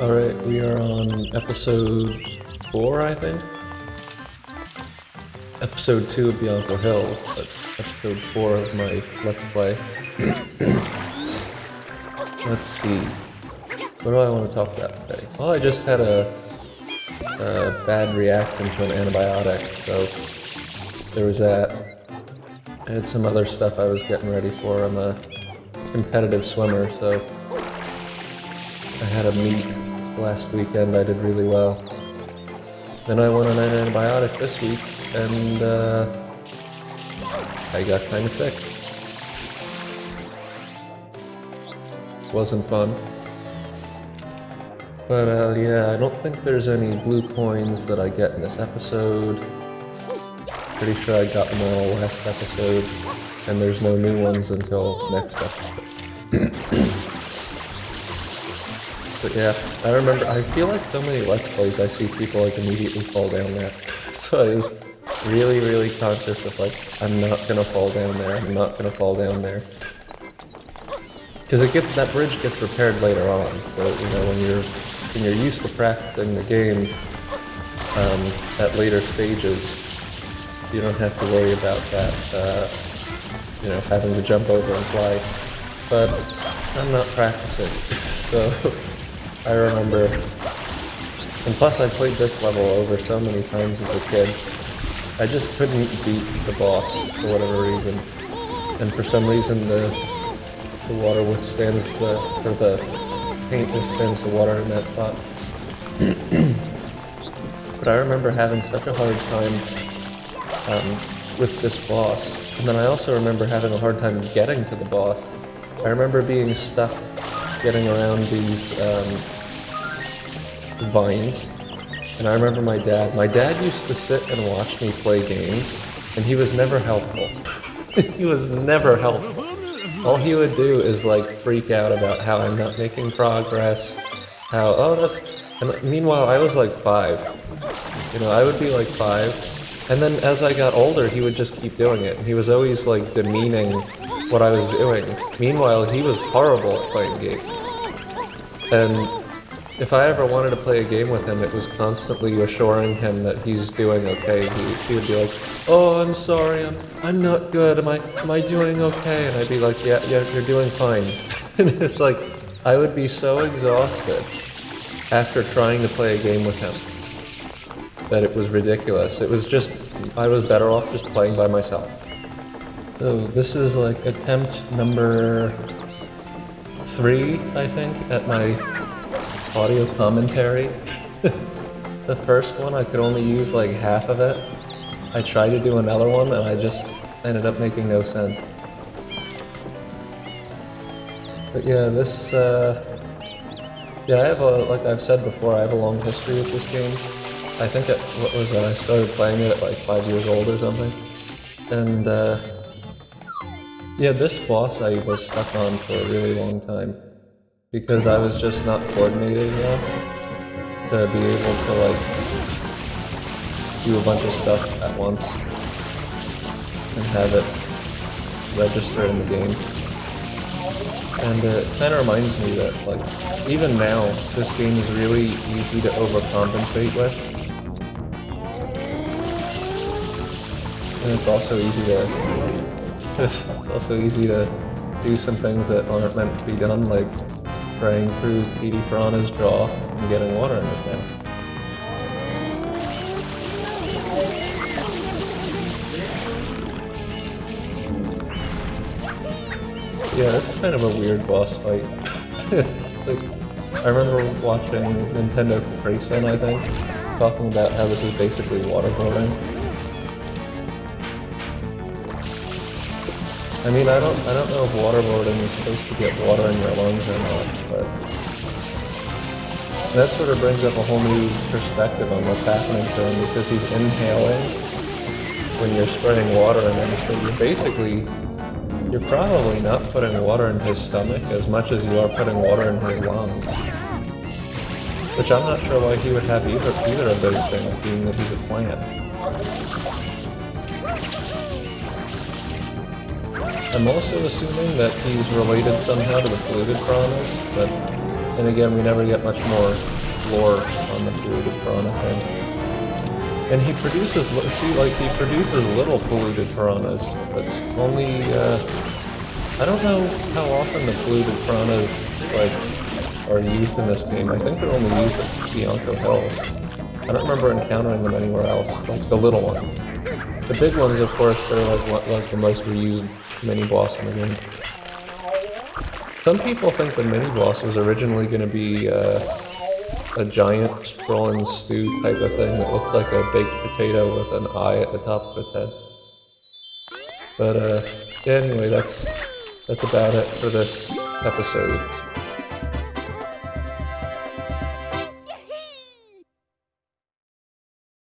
Alright, we are on episode 4, I think? Episode 2 of Bianco Hills, but episode 4 of my Let's Play. Let's see. What do I want to talk about today? Well, I just had a bad reaction to an antibiotic, so there was that. I had some other stuff I was getting ready for. I'm a competitive swimmer, so I had a meet last weekend. I did really well. Then I went on an antibiotic this week, and I got kind of sick. Wasn't fun. But yeah, I don't think there's any blue coins that I get in this episode. Pretty sure I got them all last episode, and there's no new ones until next episode. But yeah, I remember, I feel like so many Let's Plays I see people like immediately fall down there. So I was really conscious of like, I'm not gonna fall down there, I'm not gonna fall down there. Because that bridge gets repaired later on, so you know, when you're used to practicing the game at later stages, you don't have to worry about that, you know, having to jump over and fly. But I'm not practicing, so I remember, and plus I played this level over so many times as a kid, I just couldn't beat the boss for whatever reason. And for some reason the water withstands the paint withstands the water in that spot. But I remember having such a hard time with this boss. And then I also remember having a hard time getting to the boss. I remember being stuck getting around these vines, and I remember my dad used to sit and watch me play games, and he was never helpful. He was never helpful. All he would do is like freak out about how I'm not making progress, and meanwhile I was like 5. You know, I would be like 5, and then as I got older he would just keep doing it, and he was always like demeaning what I was doing. Meanwhile, he was horrible at playing games. And if I ever wanted to play a game with him, it was constantly assuring him that he's doing okay. He would be like, "Oh, I'm sorry, I'm not good. Am I doing okay?" And I'd be like, "Yeah, you're doing fine." And it's like, I would be so exhausted after trying to play a game with him that it was ridiculous. It was just, I was better off just playing by myself. So this is like attempt number 3, I think, at my audio commentary. The first one, I could only use like half of it. I tried to do another one and I just ended up making no sense. But yeah, this, yeah, I have like I've said before, I have a long history with this game. I think I started playing it at like 5 years old or something. And, yeah, this boss I was stuck on for a really long time because I was just not coordinated enough to be able to like do a bunch of stuff at once and have it register in the game. And it kind of reminds me that like even now this game is really easy to overcompensate with, and it's also easy to do some things that aren't meant to be done, like praying through Petey Piranha's jaw and getting water in his mouth. Yeah, it's kind of a weird boss fight. Like, I remember watching Nintendo Capri-Sun, I think, talking about how this is basically waterboarding. I mean, I don't know if waterboarding is supposed to get water in your lungs or not, but that sort of brings up a whole new perspective on what's happening to him, because he's inhaling when you're spraying water in him, so you're probably not putting water in his stomach as much as you are putting water in his lungs. Which I'm not sure why he would have either of those things, being that he's a plant. I'm also assuming that he's related somehow to the polluted piranhas, but And again, we never get much more lore on the polluted piranha thing. And he produces, see, like, he produces little polluted piranhas. That's only, I don't know how often the polluted piranhas, like, are used in this game. I think they're only used at Bianco Hills. I don't remember encountering them anywhere else, like the little ones. The big ones, of course, they're like the most reused mini-boss in the game. Some people think the mini-boss was originally going to be a giant scrolling stew type of thing that looked like a baked potato with an eye at the top of its head. But yeah, anyway, that's about it for this episode.